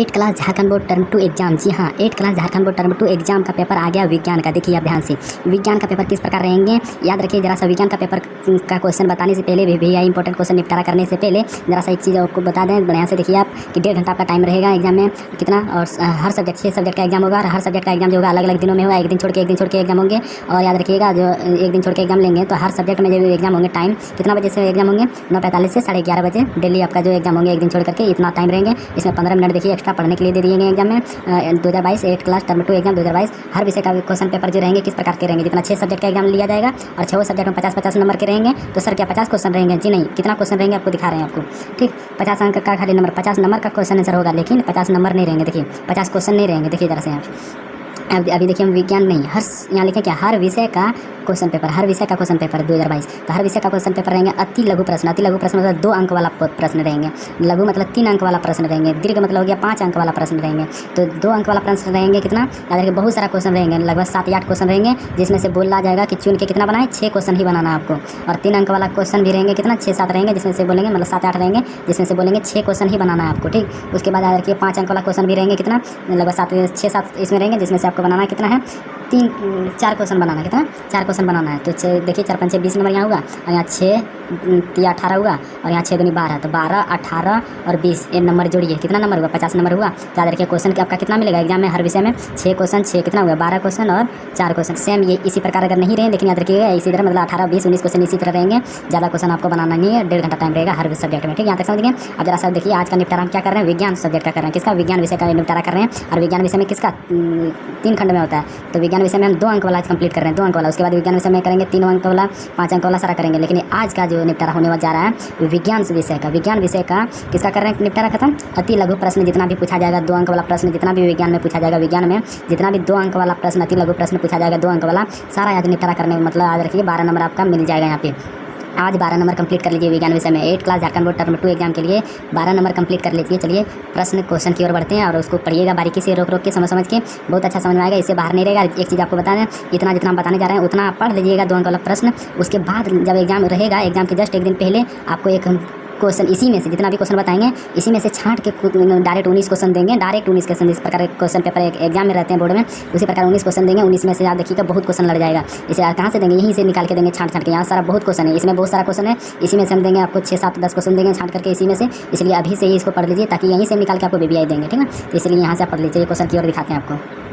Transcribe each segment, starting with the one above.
8 class Jharkhand board term 2 exam. जी हाँ, 8 class Jharkhand board term 2 exam का पेपर आ गया विज्ञान का। देखिए आप ध्यान से, विज्ञान का पेपर किस प्रकार रहेंगे याद रखिए जरा सा। विज्ञान का पेपर का क्वेश्चन बताने से पहले भी इंपॉर्टेंट क्वेश्चन निपटारा करने से पहले जरा सा एक चीज़ आपको बता दें। बढ़िया से देखिए आप कि 1.5 घंटा आपका टाइम रहेगा एग्जाम में कितना, और हर सब्जेक्ट 6 सब्जेक्ट का एग्जाम होगा। और हर सब्जेक्ट का एग्जाम जो होगा अलग अलग दिनों में होगा, एक दिन छोड़ के एग्जाम होंगे। और याद रखिएगा जो एक दिन छोड़ के एग्जाम लेंगे तो हर सब्जेक्ट में जो एग्जाम होंगे टाइम कितना बजे से एग्जाम होंगे, 9:45 से 11:30 बजे डेली आपका जो एग्जाम होंगे एक दिन छोड़ करके इतना टाइम रहेंगे। इसमें 15 मिनट देखिए एक्स्ट्रा पढ़ने के लिए दे दिए गए एग्जाम में। 2022 8 क्लास टर्म 2 एग्जाम 2022 हर विषय का क्वेश्चन पेपर जो रहेंगे किस प्रकार के रहेंगे, जितना 6 सब्जेक्ट का एग्जाम लिया जाएगा और 6 सब्जेक्ट में 50-50 नंबर के रहेंगे। तो सर क्या 50 क्वेश्चन रहेंगे? जी नहीं, कितना क्वेश्चन रहेंगे आपको दिखा रहे हैं आपको, ठीक। 50 अंक का खाली नंबर, 50 नंबर का क्वेश्चन आंसर होगा, लेकिन 50 नंबर नहीं रहेंगे। देखिए 50 क्वेश्चन नहीं रहेंगे। देखिए जरा से आप अभी देखिए हम विज्ञान नहीं, हर यहाँ लिखे क्या, हर विषय का क्वेश्चन पेपर, हर विषय का क्वेश्चन पेपर 2022। तो हर विषय का क्वेश्चन पेपर रहेंगे अति लघु प्रश्न। अति लघु प्रश्न मतलब 2 अंक वाला प्रश्न रहेंगे, लघु मतलब 3 अंक वाला प्रश्न रहेंगे, दीर्घ मतलब हो गया 5 अंक वाला प्रश्न रहेंगे। तो 2 अंक वाला प्रश्न रहेंगे कितना, याद रखिए बहुत सारा क्वेश्चन रहेंगे, लगभग 7 या 8 क्वेश्चन रहेंगे, जिसमें से बोला जाएगा कि चुन के कितना बनाए, 6 क्वेश्चन ही बनाना आपको। और 3 अंक वाला क्वेश्चन भी रहेंगे कितना, 6-7 रहेंगे, जिसमें से बोलेंगे मतलब 7-8 रहेंगे, जिसमें से बोलेंगे 6 क्वेश्चन ही बनाना है आपको, ठीक। उसके बाद याद रखिए 5 अंक वाला क्वेश्चन भी रहेंगे कितना, लगभग 6-7 इसमें रहेंगे, जिसमें से आपको बनाना कितना है, 4 क्वेश्चन बनाना, कितना 4 क्वेश्चन बनाना है। तो देखिए 4 5 20 नंबर यहाँ होगा, और यहाँ 6 3 18 हुआ, और यहाँ 6 दूनी 12, तो 12 18 और 20 ये नंबर जोड़िए कितना नंबर हुआ, 50 नंबर हुआ। याद रखिए क्वेश्चन आपका कितना मिलेगा एग्जाम में, हर विषय में 6 क्वेश्चन, 6 कितना हुआ 12 क्वेश्चन और 4 क्वेश्चन। सेम ये इसी प्रकार अगर नहीं रहे, लेकिन याद रखिएगा इसी तरह मतलब 18 20 19 क्वेश्चन इसी तरह रहेंगे। ज़्यादा क्वेश्चन आपको बनाना नहीं है, 1.5 घंटा टाइम रहेगा हर सब्जेक्ट में, ठीक। यहाँ तक समझ गए। अब जरा सा देखिए आज का निपटारा हम क्या कर रहे हैं, विज्ञान सब्जेक्ट का कर रहे हैं, किसका, विज्ञान विषय का निपटारा कर रहे हैं। और विज्ञान विषय में किसका 3 खंड में होता है, तो विज्ञान विषय में हम 2 अंक वाला कंप्लीट कर रहे हैं, 2 अंक वाला। उसके बाद विज्ञान विषय में करेंगे 3 अंक वाला, 5 अंक वाला सारा करेंगे। लेकिन आज का जो निपटारा होने जा रहा है विज्ञान विषय का, विज्ञान विषय का किसका कर रहे हैं निपटारा खत्म। अति लघु प्रश्न जितना भी पूछा जाएगा, 2 अंक वाला प्रश्न जितना भी विज्ञान में पूछा जाएगा, विज्ञान में जितना भी 2 अंक वाला प्रश्न, अति लघु प्रश्न पूछा जाएगा 2 अंक वाला, सारा आज निपटारा करने में मतलब याद रखिए 12 नंबर आपका मिल जाएगा यहाँ पे। आज 12 नंबर कंप्लीट कर लीजिए विज्ञान विषय में। 8 class Jharkhand board term 2 exam के लिए 12 नंबर कंप्लीट कर लीजिए। चलिए प्रश्न क्वेश्चन की ओर बढ़ते हैं और उसको पढ़िएगा बारीकी से, रोक के समझ के, बहुत अच्छा समझ में आएगा, इससे बाहर नहीं रहेगा। एक चीज़ आपको बता दें, इतना जितना हम बताने जा रहे हैं उतना आप पढ़ लीजिएगा 2 अंक वाला प्रश्न। उसके बाद जब एग्जाम रहेगा, एग्जाम के जस्ट एक दिन पहले आपको एक क्वेश्चन इसी में से जितना भी क्वेश्चन बताएंगे इसी में से छांट के डायरेक्ट 19 क्वेश्चन देंगे, डायरेक्ट 19 क्वेश्चन। इस प्रकार के क्वेश्चन पेपर एग्जाम में रहते हैं बोर्ड में, उसी प्रकार 19 क्वेश्चन देंगे। 19 में से आप देखिएगा बहुत क्वेश्चन लड़ जाएगा। इसे कहाँ से देंगे, यहीं से निकाल के देंगे छांट के। यहाँ सारा बहुत क्वेश्चन है, इसमें बहुत सारा क्वेश्चन है, इसी में से हम देंगे आपको 6-7-10 क्वेश्चन देंगे छांट करके इसी में से। इसलिए अभी से ही इसको पढ़ लीजिए ताकि यहीं से निकाल के आपको BBI देंगे, ठीक है। तो इसलिए यहाँ से आप पढ़ लीजिए, क्वेश्चन की ओर दिखाते हैं आपको।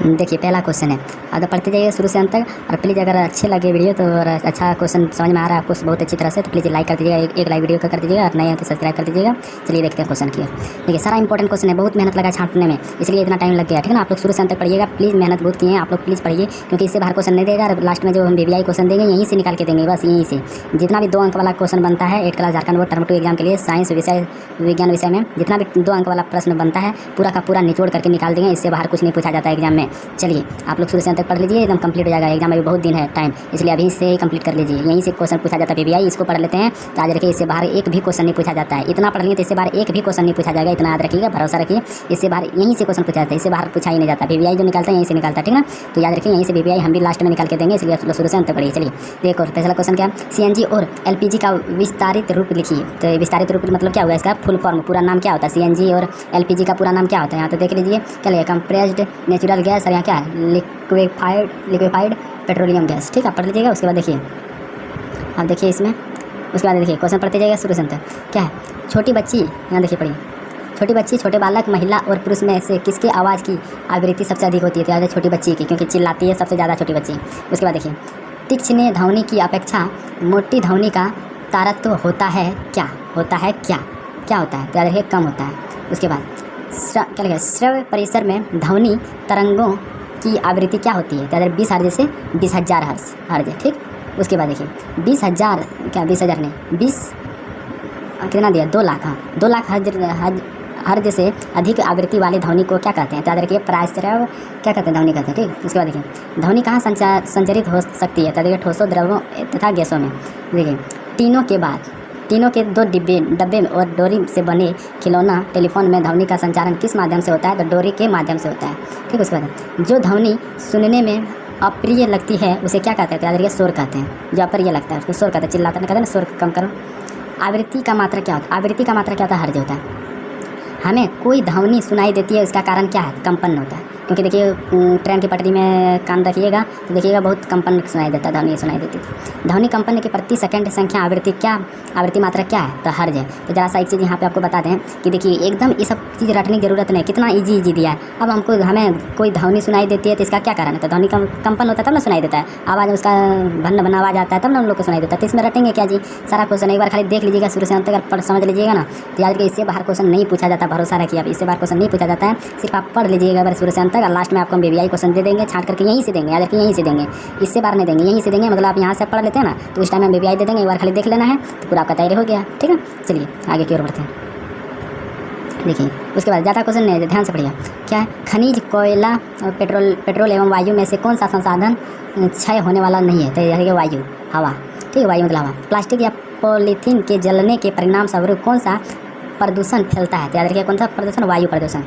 देखिए पहला क्वेश्चन है, अब पढ़ते जाइए शुरू से अंत तक। और प्लीज़ अगर अच्छे लगे वीडियो तो अच्छा क्वेश्चन समझ में आ रहा है आपको बहुत अच्छी तरह से, तो प्लीज़ लाइक कर दीजिएगा, एक लाइक वीडियो का कर दीजिएगा, और नए हैं तो सब्सक्राइब कर दीजिएगा। चलिए देखते हैं क्वेश्चन की। देखिए सारा इंपॉर्टेंट क्वेश्चन है, बहुत मेहनत लगा छांटने में, इसलिए इतना टाइम लग गया, ठीक है ना। आप लोग शुरू से अंत तक पढ़िएगा, प्लीज़ मेहनत बहुत किए हैं आप लोग, प्लीज़ पढ़िए, क्योंकि इससे बाहर क्वेश्चन नहीं देगा। और लास्ट में जो हम BBI क्वेश्चन देंगे यहीं से निकाल के देंगे, बस यहीं से। जितना भी 2 अंक वाला क्वेश्चन बनता है 8 class Jharkhand board term 2 exam के लिए साइंस विषय, विज्ञान विषय में जितना भी 2 अंक वाला प्रश्न बनता है पूरा का पूरा निचोड़ करके निकाल देंगे, इससे बाहर कुछ नहीं पूछा जाता है एग्जाम में। चलिए आप लोग शुरू से अंत तक पढ़ लीजिए, एकदम कंप्लीट हो जाएगा एग्जाम। अभी बहुत दिन है टाइम, इसलिए अभी से ही कंप्लीट कर लीजिए। यहीं से क्वेश्चन पूछा जाता है BBI, इसको पढ़ लेते हैं तो याद रखिए इससे बाहर एक भी क्वेश्चन नहीं पूछा जाता है। इतना पढ़ लिए तो इससे बाहर एक भी क्वेश्चन नहीं पूछा जाएगा, इतना याद रखिएगा, भरोसा रखिए। इससे बाहर यहीं से क्वेश्चन पूछा जाता है, इससे बाहर पूछा ही नहीं जाता। BBI जो निकालता है यहीं से निकालता है, ठीक ना। तो याद रखिए यहीं से BBI हम भी लास्ट में निकाल के देंगे, इसलिए शुरू से अंत तक पढ़िए। चलिए एक और पहला क्वेश्चन क्या, CNG और LPG का विस्तारित रूप लिखिए। तो विस्तारित रूप मतलब क्या होगा, इसका फुल फॉर्म पूरा नाम क्या होता है, CNG और LPG का पूरा नाम क्या होता है। यहाँ तो देख लीजिए क्या लिखा, कंप्रेस्ड नेचुरल गैस, और यहाँ क्या है लिक्विफाइड पेट्रोलियम गैस, ठीक है। पढ़ लीजिएगा। उसके बाद देखिए अब देखिए इसमें, उसके बाद देखिए क्वेश्चन पढ़ते जाइएगा शुरू से अंत तक। क्या है, छोटी बच्ची, यहाँ देखिए पढ़िए, छोटी बच्ची, छोटे बालक, महिला और पुरुष में से किसकी आवाज़ की आवृत्ति सबसे अधिक होती है। तो याद है छोटी बच्ची की, क्योंकि चिल्लाती है सबसे ज़्यादा छोटी बच्ची। उसके बाद देखिए, तीक्ष्ण ध्वनि की अपेक्षा मोटी ध्वनि का तारतम्य होता है क्या, होता है क्या, क्या होता है। तो याद रखिए कम होता है। उसके बाद क्या लिखा, श्रव्य परिसर में ध्वनि तरंगों की आवृत्ति क्या होती है। तो 20 हर्ज से 20,000 हर्ज, ठीक। उसके बाद देखिए 20,000 क्या, 20,000 नहीं 20 कितना दिया, 2 लाख, हाँ 2 लाख हर्ज से अधिक आवृत्ति वाली ध्वनि को क्या कहते हैं। तो याद रखिए प्रायश्रव्य क्या कहते हैं, ध्वनि कहते हैं, ठीक। उसके बाद देखिए ध्वनि कहाँ संचरित हो सकती है। तो देखिए ठोसों, द्रवों तथा गैसों में। देखिए तीनों के 2 डब्बे और डोरी से बने खिलौना टेलीफोन में ध्वनि का संचारण किस माध्यम से होता है। तो डोरी के माध्यम से होता है, ठीक। उसके बाद जो ध्वनि सुनने में अप्रिय लगती है उसे क्या कहते हैं। तो याद रखिए शोर कहते हैं, जो अप्रिय लगता है उसको शोर कहते हैं, चिल्लाते नहीं कहते ना, शोर कम करो। आवृत्ति का मात्रा क्या होता है, आवृत्ति का मात्रा क्या होता है, हर्ज होता है। हमें कोई ध्वनि सुनाई देती है, उसका कारण क्या है? कंपन होता है। क्योंकि देखिए ट्रेन की पटरी में कान रखिएगा तो देखिएगा बहुत कंपन सुनाई देता है, ध्वनि सुनाई देती है। ध्वनि कंपन की प्रति सेकंड संख्या आवृत्ति मात्रा क्या है? तो हर्ज है। तो जरा सा एक चीज़ यहाँ पे आपको बता दें कि देखिए एकदम ये सब चीज़ रटने की जरूरत नहीं, कितना ईजी दिया है। अब हमें कोई ध्वनि सुनाई देती है तो इसका क्या कारण है? तो ध्वनि कंपन होता है तब ना सुनाई देता है, आवाज़ उसका भन्न भन्न आवाज़ आता है तब ना हम लोग को सुनाई देता है। तो इसमें रटेंगे क्या जी? सारा क्वेश्चन एक बार खाली देख लीजिएगा शुरू से अंत तक, पढ़ समझ लीजिएगा ना, तो याद रखिए इससे बाहर क्वेश्चन नहीं पूछा जाता, भरोसा रखिए आप, इससे बाहर क्वेश्चन नहीं पूछा जाता है। सिर्फ आप पढ़ लीजिएगा बस शुरू से अंत तक, और लास्ट में आपको हम BBI क्वेश्चन दे देंगे छांट करके, यहीं से देंगे, याद रखिए यहीं से देंगे, इससे बाहर नहीं देंगे, यहीं से देंगे। मतलब आप यहाँ से पढ़ लेते हैं ना तो उस टाइम हम BBI दे देंगे, एक बार खाली देख लेना है तो पूरा आपका तैयारी हो गया। ठीक है, चलिए आगे की ओर बढ़ते हैं। देखिए उसके बाद ज़्यादा क्वेश्चन नहीं है, ध्यान से पढ़िए। क्या है? खनिज, कोयला और पेट्रोल एवं वायु में से कौन सा संसाधन क्षय होने वाला नहीं है? तो यह वायु, हवा। ठीक है, वायु मतलब हवा। प्लास्टिक या पॉलीथीन के जलने के परिणाम स्वरूप कौन सा प्रदूषण फैलता है? तो याद रखिए कौन सा प्रदूषण? वायु प्रदूषण।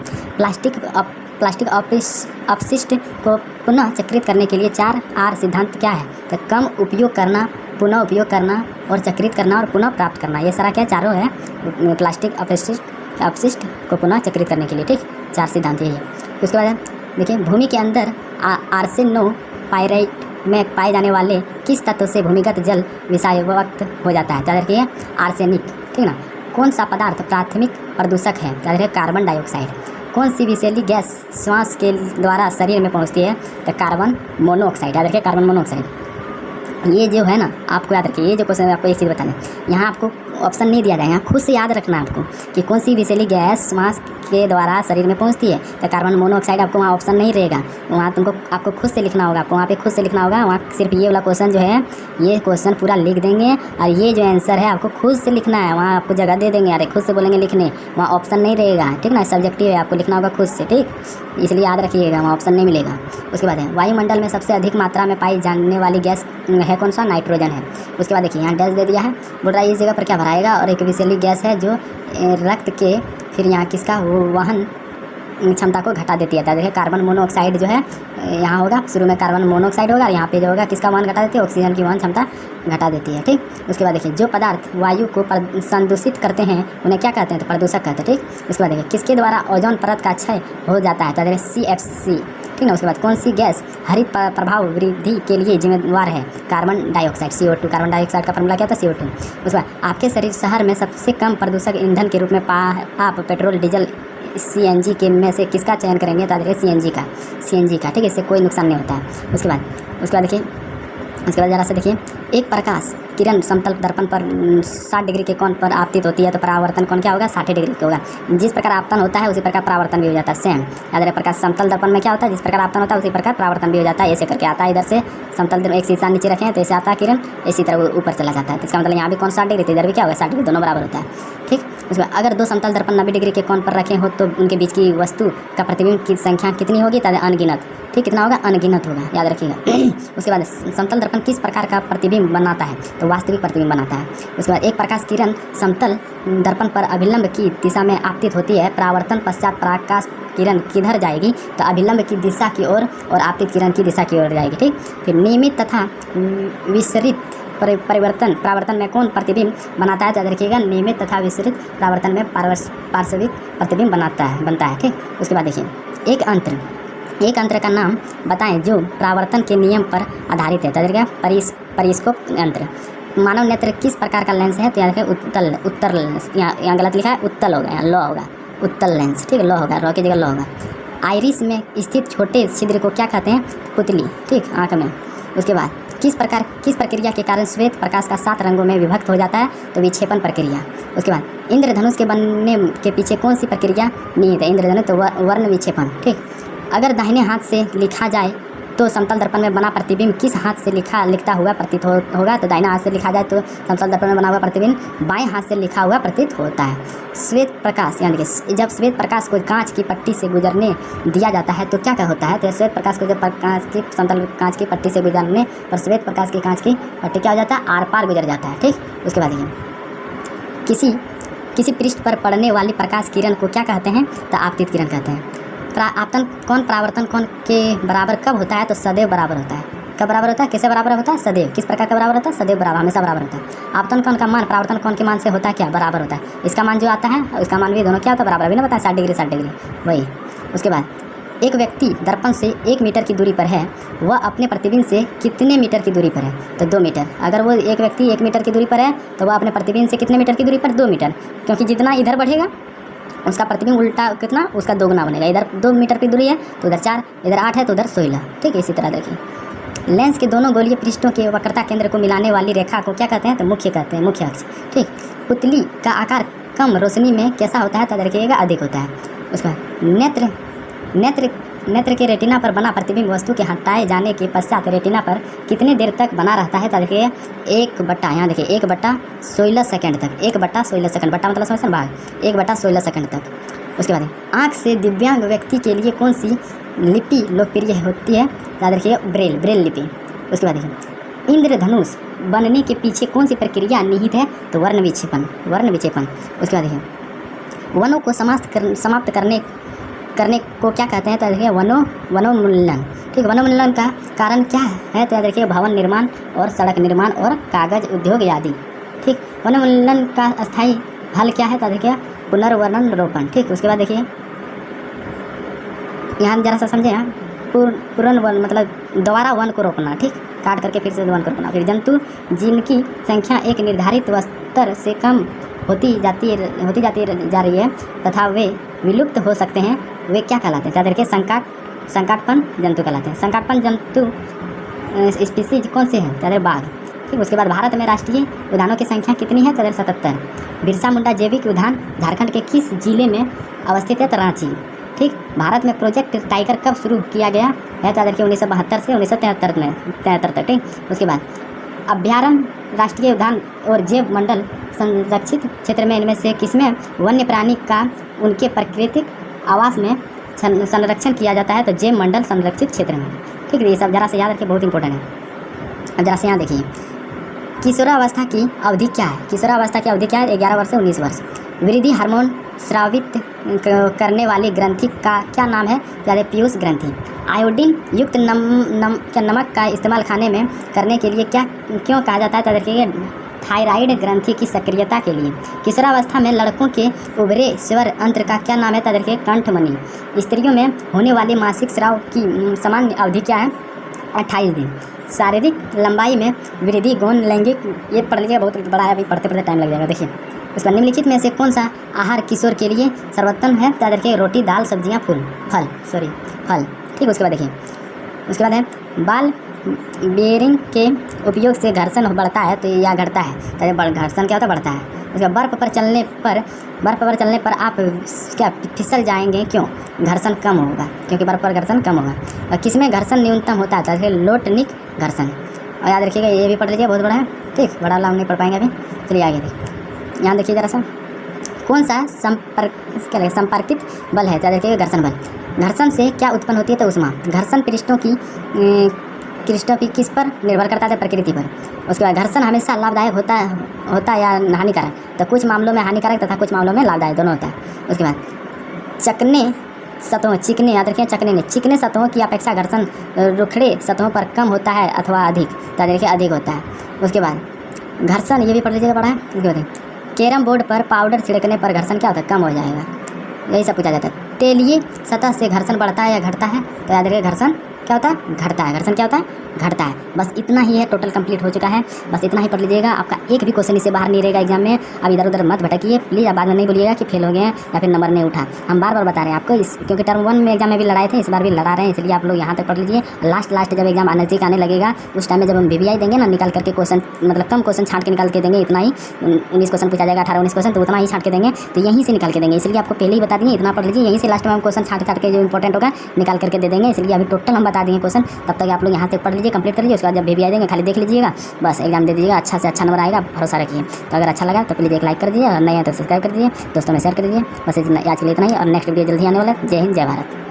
प्लास्टिक अपशिष्ट को पुनः चक्रित करने के लिए 4R सिद्धांत क्या है? तो कम उपयोग करना, पुनः उपयोग करना और चक्रित करना और पुनः प्राप्त करना। ये सारा क्या चारों है प्लास्टिक अपशिष्ट को पुनः चक्रित करने के लिए। ठीक, 4 सिद्धांत यही है। उसके बाद देखिए भूमि के अंदर आर्सेनोपाइरेट में पाए जाने वाले किस तत्व से भूमिगत जल विषाक्त हो जाता है? याद रखिए आर्सेनिक। ठीक ना। कौन सा पदार्थ प्राथमिक प्रदूषक है? याद रखिए कार्बन डाइऑक्साइड। कौन सी विषैली गैस श्वास के द्वारा शरीर में पहुंचती है? तो कार्बन मोनोऑक्साइड। याद रखिए कार्बन मोनोऑक्साइड। ये जो है ना आपको याद रखिए, ये जो क्वेश्चन आपको एक चीज़ बताना है, यहाँ आपको ऑप्शन नहीं दिया जाएगा, यहाँ खुद से याद रखना है आपको कि कौन सी विषैली गैस श्वास के द्वारा शरीर में पहुंचती है। तो कार्बन मोनोऑक्साइड आपको वहाँ ऑप्शन नहीं रहेगा, वहाँ आपको खुद से लिखना होगा, आपको वहाँ पे खुद से लिखना होगा। वहाँ सिर्फ ये वाला क्वेश्चन जो है, ये क्वेश्चन पूरा लिख देंगे और ये जो आंसर है आपको खुद से लिखना है। वहाँ आपको जगह दे देंगे, अरे खुद से बोलेंगे लिखने, वहाँ ऑप्शन नहीं रहेगा। ठीक ना, सब्जेक्टिव है, आपको लिखना होगा खुद से। ठीक, इसलिए याद रखिएगा वहाँ ऑप्शन नहीं मिलेगा। उसके बाद है वायुमंडल में सबसे अधिक मात्रा में पाई जाने वाली गैस है कौन सा? नाइट्रोजन है। उसके बाद देखिए यहाँ डैश दे दिया है, बोल रहा है इस जगह पर क्या भराएगा, और एक विषैली गैस है जो रक्त के फिर यहाँ किसका वहन क्षमता को घटा देती है। देखिए कार्बन मोनोऑक्साइड जो है यहाँ होगा, शुरू में कार्बन मोनोऑक्साइड होगा और यहाँ पे जो होगा किसका वहन घटा देती है? ऑक्सीजन की वहन क्षमता घटा देती है। ठीक, उसके बाद देखिए जो पदार्थ वायु को संदूषित करते हैं उन्हें क्या कहते हैं? तो प्रदूषक कहते हैं। ठीक, उसके बाद देखिए किसके द्वारा ओजोन परत का क्षय हो जाता है? तो देखिए CFC। ठीक ना। उसके बाद कौन सी गैस हरित प्रभाव वृद्धि के लिए जिम्मेदार है? Carbon dioxide, CO2। Carbon dioxide का फॉर्मूला क्या था? CO2। उसके बाद आपके शहर में सबसे कम प्रदूषक ईंधन के रूप में आप पेट्रोल, डीजल, CNG के में से किसका चयन करेंगे? तो देखिए CNG का। ठीक है, इससे कोई नुकसान नहीं होता है। उसके बाद देखिए ज़रा से देखिए, एक प्रकाश किरण समतल दर्पण पर 60 डिग्री के कोण पर आपतित होती है तो परावर्तन कोण क्या होगा? 60 डिग्री का होगा। जिस प्रकार आपतन होता है उसी प्रकार परावर्तन भी हो जाता है। सेम याद रखिए, प्रकाश समतल दर्पण में क्या होता है? जिस प्रकार आपतन होता है उसी प्रकार परावर्तन भी हो जाता है। ऐसे करके आता है, इधर से समतल एक शीशा नीचे रखें तो ऐसे आता है किरण, इसी तरह ऊपर चला जाता है। तो इसका मतलब यहाँ भी कौन 60 डिग्री, तो इधर भी क्या होगा? 60 डिग्री, दोनों बराबर होता है। ठीक, उसमें अगर दो समतल दर्पण 90 डिग्री के कोण पर रखे हो तो उनके बीच की वस्तु का प्रतिबिंब की संख्या कितनी होगी? तो अनगिनत। ठीक, कितना होगा? अनगिनत होगा, याद रखिएगा। उसके बाद समतल दर्पण किस प्रकार का प्रतिबिंब बनाता है? तो वास्तविक प्रतिबिंब बनाता है। उसके बाद एक प्रकाश किरण समतल दर्पण पर अभिलंब की दिशा में आपतित होती है, परावर्तन पश्चात प्रकाश किरण किधर जाएगी? तो अभिलंब की दिशा की ओर और आपतित किरण की दिशा की ओर जाएगी। ठीक, फिर नियमित तथा विसरित परावर्तन में कौन प्रतिबिंब बनाता है? तो याद रखिएगा नियमित तथा विसरित परावर्तन में पार्श्विक प्रतिबिंब बनता है। ठीक, उसके बाद देखिए एक अंतर का नाम बताएं जो परावर्तन के नियम पर आधारित है। तो देखिए परिस्कोप यंत्र। मानव नेत्र किस प्रकार का लेंस है? तो याद रखिए उत्तर लेंस। यहाँ गलत लिखा है, उत्तल होगा, यहाँ लॉ होगा, उत्तल लेंस। ठीक है, लॉ होगा, रॉ की जगह लॉ होगा। आइरिस में स्थित छोटे छिद्र को क्या कहते हैं? पुतली। ठीक, आँख में। उसके बाद किस प्रक्रिया के कारण श्वेत प्रकाश का 7 रंगों में विभक्त हो जाता है? तो विक्षेपण प्रक्रिया। उसके बाद इंद्रधनुष के बनने के पीछे कौन सी प्रक्रिया निहित है? इंद्रधनुष तो वर्ण विक्षेपण। ठीक, अगर दाहिने हाथ से लिखा जाए तो समतल दर्पण में बना प्रतिबिंब किस हाथ से लिखता हुआ प्रतीत होगा? तो दाहिना हाथ से लिखा जाए तो समतल दर्पण में बना हुआ प्रतिबिंब बाएं हाथ से लिखा हुआ प्रतीत होता है। श्वेत प्रकाश यानी कि जब श्वेत प्रकाश को कांच की पट्टी से गुजरने दिया जाता है तो क्या होता है? तो श्वेत प्रकाश को जब कांच की समतल कांच की पट्टी से गुजरने पर श्वेत प्रकाश की कांच की पट्टी क्या हो जाता है? आर पार गुजर जाता है। ठीक, उसके बाद ये किसी पृष्ठ पर पड़ने वाली प्रकाश किरण को क्या कहते हैं? तो आपतित किरण कहते हैं। आपतन कोण परावर्तन कोण के बराबर कब होता है? तो सदैव बराबर होता है। कब बराबर होता है, किससे बराबर होता है, सदैव। किस प्रकार का बराबर होता है, सदैव बराबर, हमेशा बराबर होता है। आपतन कोण का मान परावर्तन कोण के मान से होता है क्या, बराबर होता है। इसका मान जो आता है और इसका मान भी दोनों क्या होता है, बराबर। अभी ना बताया 60 डिग्री 60 डिग्री वही। उसके बाद एक व्यक्ति दर्पण से 1 मीटर की दूरी पर है, वह अपने प्रतिबिंब से कितने मीटर की दूरी पर है, तो 2 मीटर। अगर वो एक व्यक्ति 1 मीटर की दूरी पर है तो वह अपने प्रतिबिंब से कितने मीटर की दूरी पर, 2 मीटर, क्योंकि जितना इधर बढ़ेगा उसका प्रतिबिंब उल्टा कितना, उसका दोगुना बनेगा। इधर 2 मीटर की दूरी है तो उधर 4, इधर 8 है तो उधर 16, ठीक है। इसी तरह देखिए लेंस के दोनों गोलीय पृष्ठों के वक्रता केंद्र को मिलाने वाली रेखा को क्या कहते हैं, तो मुख्य कहते हैं, मुख्य अक्ष, ठीक। पुतली का आकार कम रोशनी में कैसा होता है, तो देखिएगा अधिक होता है। उसका नेत्र के रेटिना पर बना प्रतिबिंब वस्तु के हटाए जाने के पश्चात रेटिना पर कितने देर तक बना रहता है, तो देखिए 1/, यहाँ देखिए 1/16 सेकंड तक, 1/16 सेकंड, बट्टा मतलब समझ भाग, 1/16 सेकंड तक। उसके बाद आँख से दिव्यांग व्यक्ति के लिए कौन सी लिपि लोकप्रिय होती है, तो देखिए ब्रेल लिपि। उसके बाद देखिए इंद्रधनुष बनने के पीछे कौन सी प्रक्रिया निहित है, तो वर्ण विक्षेपण। उसके बाद देखिए वनों को समाप्त करने को क्या कहते हैं, तो देखिए वनोन्मूलन, ठीक। वनोन्मूलन का कारण क्या है, तो देखिए भवन निर्माण और सड़क निर्माण और कागज उद्योग आदि, ठीक। वनोन्मूलन का अस्थायी हल क्या है, तो देखिए पुनर्वन रोपण, ठीक। उसके बाद देखिए यहाँ जरा सा समझे, यहाँ पुनर्वन मतलब दोबारा वन को रोपना, ठीक, काट करके फिर से वन को रोपना। फिर जंतु जिनकी संख्या एक निर्धारित स्तर से कम होती जाती जा रही है तथा वे विलुप्त हो सकते हैं, वे क्या कहलाते हैं, देखिए संकटपन जंतु कहलाते हैं। संकटपन जंतु स्पीसीज कौन से हैं, तो बाघ, ठीक। उसके बाद भारत में राष्ट्रीय उद्यानों की संख्या कितनी है, तो 77। बिरसा मुंडा जैविक उद्यान झारखंड के किस जिले में अवस्थित है, तो रांची, ठीक। भारत में प्रोजेक्ट टाइगर कब शुरू किया गया है, तो देखिए 1972 से 1973 तक, ठीक। उसके बाद अभ्यारण्य, राष्ट्रीय उद्यान और जैव मंडल संरक्षित क्षेत्र में इनमें से किसमें वन्य प्राणी का उनके प्राकृतिक आवास में संरक्षण किया जाता है, तो जैव मंडल संरक्षित क्षेत्र में, ठीक है। ये सब जरा से याद रखिए, बहुत इंपॉर्टेंट है। अब जरा से यहाँ देखिए किशोरावस्था की अवधि क्या है, किशोरावस्था की अवधि क्या है, 11 वर्ष से 19 वर्ष। वृद्धि हार्मोन स्रावित करने वाली ग्रंथि का क्या नाम है, तो पीयूष ग्रंथि। आयोडीन युक्त नमक का इस्तेमाल खाने में करने के लिए क्यों कहा जाता है, तो देखिए थायराइड ग्रंथि की सक्रियता के लिए। किशोरावस्था में लड़कों के उभरे स्वर अंतर का क्या नाम है, तो देखिए कंठमणि। स्त्रियों में होने वाले मासिक स्राव की सामान्य अवधि क्या है, 28 दिन। शारीरिक लंबाई में वृद्धि गौण लैंगिक, ये पढ़ लीजिए, बहुत बड़ा है, अभी पढ़ते टाइम लग जाएगा। देखिए उसका निम्नलिखित में से कौन सा आहार किशोर के लिए सर्वोत्तम है, तो देखिए रोटी, दाल, सब्जियां, फल, ठीक। उसके बाद देखिए उसके बाद है बाल बेयरिंग के उपयोग से घर्षण बढ़ता है, तो या घटता है, तो घर्षण क्या होता है, बढ़ता है। उसके बर्फ़ पर चलने पर आप क्या फिसल जाएंगे, क्यों, घर्षण कम होगा, क्योंकि बर्फ़ पर घर्षण कम होगा। और किसमें घर्षण न्यूनतम होता है, तो देखिए लोटनिक घर्षण। और याद रखिएगा, ये भी पढ़ लीजिए, बहुत बड़ा है, ठीक। बड़ा लाभ नहीं पढ़ पाएंगे अभी, चलिए आगे देखिए। यहाँ देखिए जरा सा कौन सा संपर्कित बल है, तो देखिए घर्षण बल। घर्षण से क्या उत्पन्न होती है, तो ऊष्मा। घर्षण पृष्ठों की किस पर निर्भर करता है, प्रकृति पर। उसके बाद घर्षण हमेशा लाभदायक होता है या हानिकारक, तो कुछ मामलों में हानिकारक तथा कुछ मामलों में लाभदायक, दोनों होता है। उसके बाद चिकने सतहों, याद रखिए चिकने सतहों की अपेक्षा घर्षण रुखड़े सतहों पर कम होता है अथवा अधिक, तो देखिए अधिक होता है। उसके बाद घर्षण, ये भी पढ़ लीजिएगा, बड़ा है। उसके बाद कैरम बोर्ड पर पाउडर छिड़कने पर घर्षण क्या होता है, कम हो जाएगा, यही सब पूछा जाता है। तेलीय सतह से घर्षण बढ़ता है या घटता है, तो याद रखिए घर्षण क्या होता है, घटता है। घर्षण क्या होता है, घटता है। बस इतना ही है, टोटल कंप्लीट हो चुका है, बस इतना ही पढ़ लीजिएगा। आपका एक भी क्वेश्चन इससे बाहर नहीं रहेगा एग्जाम में। अब इधर उधर मत भटकिए प्लीज़, आप बाद में नहीं बोलिएगा कि फेल हो गए हैं या फिर नंबर नहीं उठा। हम बार बार बता रहे हैं आपको, क्योंकि टर्म 1 में एग्जाम में भी लड़ाए थे, इस बार भी लड़ा रहे हैं, इसलिए आप लोग यहाँ तक पढ़ लीजिए। लास्ट जब एग्जाम नज़दीक आने लगेगा, उस टाइम में जब हम VVI देंगे ना, निकाल करके क्वेश्चन, मतलब कम क्वेश्चन छाँट के निकाल के देंगे, इतना ही 19 क्वेश्चन पूछा जाएगा, 18-19 क्वेश्चन, तो उतना ही छाँट के देंगे, तो यहीं से निकाल के देंगे। इसलिए आपको पहले ही बता दिए, इतना पढ़ लीजिए, यहीं से लास्ट में हम क्वेश्चन छाँट के जो इंपॉर्टेंट होगा निकाल करके दे देंगे। इसलिए अभी टोटल हम बता देंगे क्वेश्चन, तब तक आप लोग यहाँ से पढ़ लीजिए, कंप्लीट कर लीजिए। उसके बाद जब VVI देंगे खाली देख लीजिएगा, बस एग्जाम दे दीजिएगा, अच्छा से अच्छा नंबर आएगा, भरोसा रखिए। तो अगर अच्छा लगा तो प्लीज़ एक लाइक कर दीजिए, और नए हैं तो सब्सक्राइब कर दीजिए, दोस्तों में शेयर कर दीजिए। बस आज के लिए इतना ही, और नेक्स्ट वीडियो जल्दी आने वाला है। जय हिंद, जय भारत।